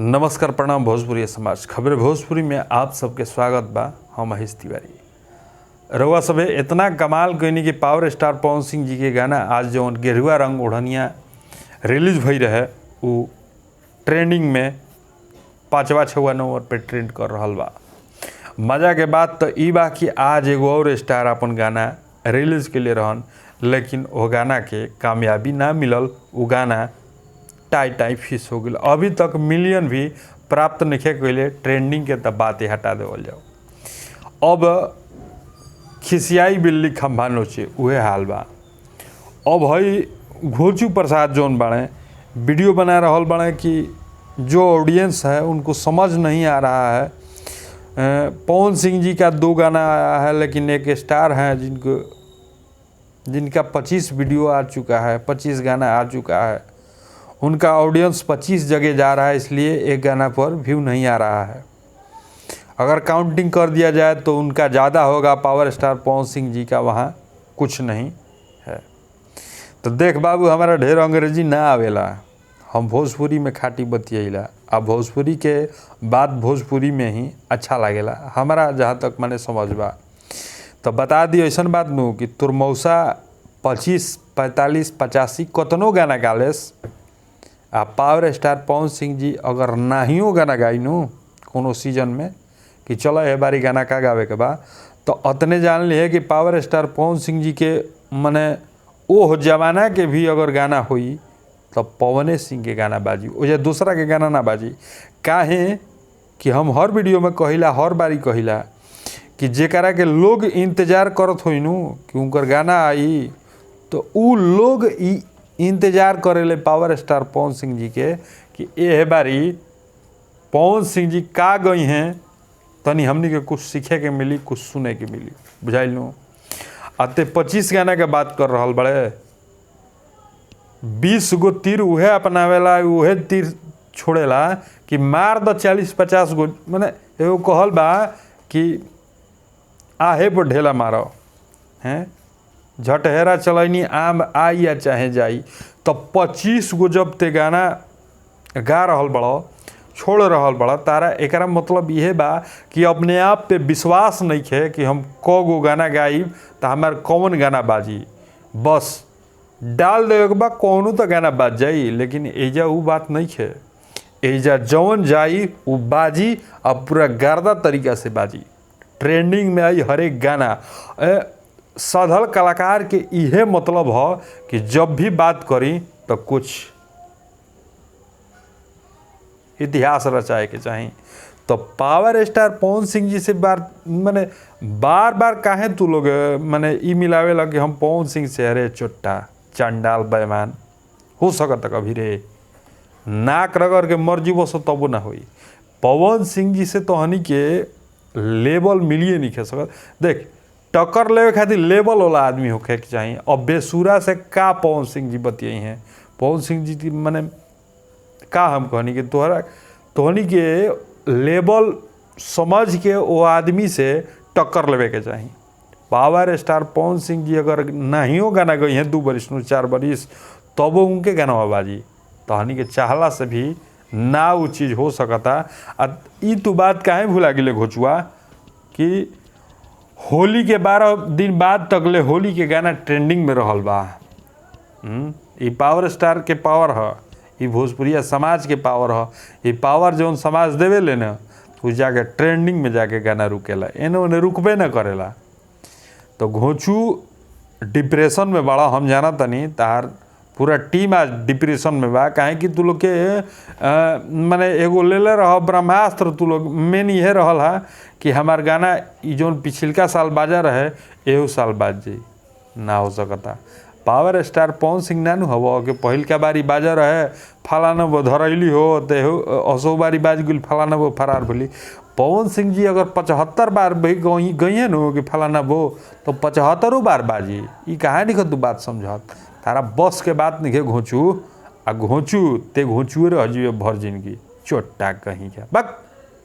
नमस्कार, प्रणाम भोजपुरी समाज। खबर भोजपुरी में आप सबके स्वागत बा। हम महेश तिवारी। रउआ सभे इतना कमाल कईनी कि पावर स्टार पवन सिंह जी के गाना आज जौन गेरुआ रंग ओढ़निया रिलीज भई रहे उ ट्रेंडिंग में 5वां 6वां नंबर पे ट्रेंड कर रहल बा। मजा के बात तो ई बा कि आज एगो और स्टार अपन गाना रिलीज के लिए रहन, लेकिन वो गाना के कामयाबी ना मिलल। उ गाना टाई फिश हो गई। अभी तक मिलियन भी प्राप्त नहीं कैले। ट्रेंडिंग के तब बात हटा देवल जाओ। अब खिसियाई बिल्ली खंभा नोचे उहे हाल बा। अब हई घोचू प्रसाद जौन बाड़े वीडियो बना रहल बाड़े कि जो ऑडियंस है उनको समझ नहीं आ रहा है। पवन सिंह जी का 2 गाना आया है, लेकिन एक स्टार हैं जिनका 25 वीडियो आ चुका है, 25 गाना आ चुका है। उनका ऑडियंस 25 जगह जा रहा है, इसलिए एक गाना पर व्यू नहीं आ रहा है। अगर काउंटिंग कर दिया जाए तो उनका ज़्यादा होगा, पावर स्टार पवन सिंह जी का वहाँ कुछ नहीं है। तो देख बाबू, हमारा ढेर अंग्रेजी ना आवेला, हम भोजपुरी में खाटी बतियला। अब भोजपुरी के बात भोजपुरी में ही अच्छा लागेला हमारा, जहाँ तक मैंने समझ बा। तो बता दी ऐसा बात नू कि तोर मौसा 25, 45, 85 कतनो गाना गालेस, आ पावर स्टार पवन सिंह जी अगर नाहियो गाना गाइनू कोनो सीजन में कि चलो ए बारी गाना का गावे के बा, तो अतने जान लिए कि पावर स्टार पवन सिंह जी के मने ओह जमाना के भी अगर गाना हुई तो पवने सिंह के गाना बाजी, ओजे दूसरा के गाना ना बाजी। काहे कि हम हर वीडियो में कहिला, हर बारी कहिला कि जेकरा के लोग इंतजार करत होइनू कि उनकर गाना आई, तो उ लोग इंतजार करेले पावर स्टार पवन सिंह जी के कि ए बारी पवन सिंह जी का गई हैं, तनी हमनी के कुछ सीखे के मिली, कुछ सुने के मिली। बुझाइल नु। आते 25 गाना के बात कर रहल बड़े। 20 गो तीर उहे अपनावेला, उहे तीर छोड़ेला कि मार द 40-50 गो। माने एगो कहल बा कि आहे पर ढेला मारो हैं, झटहेरा चलैनी आम आई या चाहे जाई। तो 25 गो जब ते गाना गा रहल बड़ो, छोड़ रहल बड़ा, तारा एकरा मतलब यह बा कि अपने आप पे विश्वास नहीं है कि हम क गो गाना गाइब तो हमार कौन गाना बाजी। बस डाल दे बा कौनो तो गाना बाज जाई, लेकिन एजा वो बात नहीं है। एजा जौन जाई वो बाजी, अब पूरा गर्दा तरीका से बाजी। ट्रेंडिंग में आई हर एक गाना। सधल कलाकार के इहे मतलब है कि जब भी बात करी तो कुछ इतिहास रचाए के चाहिए। तो पावर स्टार पवन सिंह जी से माने बार बार काहे तू लोग माने ई मिलावे लगे हम पवन सिंह से, अरे चोट्टा चंडाल बेईमान हो सकता कभी रे, नाक रगड़ के मर्जी बस तब ना होई। पवन सिंह जी से तो हनी के लेवल मिलिए नहीं खे सकत। देख, टक्कर लेवे खातिर लेवल वाला आदमी होखे के चाहिए। अब बेसुरा से का पवन सिंह जी बतियाई हैं। पवन सिंह जी माने का हम कहनी कि तोहनी के लेवल समझ के वो आदमी से टक्कर लेवे के चाहिए। पावर स्टार पवन सिंह जी अगर नाहियो गाना गई हैं 2 बरिस 4 बरिस, तब उनके गाना बाजी। तोहनी के चाहला से भी ना वो चीज़ हो सकता। ई तू बात काहे भुला गिले घोचुआ कि होली के 12 दिन बाद तकले होली के गाना ट्रेंडिंग में रहल बा। ये पावर स्टार के पावर है, ये भोजपुरिया समाज के पावर है। ये पावर जौन समाज देवे ले न, तो जाके ट्रेंडिंग में जाके गाना रुकेला, एने ओने रुकबे न करेला। तो घोचू डिप्रेशन में बड़ा, हम जाना तनी तार पूरा टीम आज डिप्रेशन में बा। काहे कि तू लोग के माने एगो ले रह ब्रह्मास्त्र, तू लोग मेन यह रहल है कि हमार गाना जौन पिछलका साल बाजा रहे एहू साल बाज जाई, ना हो सकता। पावर स्टार पवन सिंह नानू हवो कि पहिलका बारी बाजा रहे फलाना वो धरैली हो, ते असो बारी बाज गई फलाना वो फरार भली। पवन सिंह जी अगर 75 बार गई है नो कि फलाना वो, तो 75 बार बाजी। ये कहा नहीं तू बात समझत, तारा बस के बात नहीं है घोचू। आ घोचू ते घोचुए रह जिए भर जिंदगी, चोट्टा कहीं क्या बक।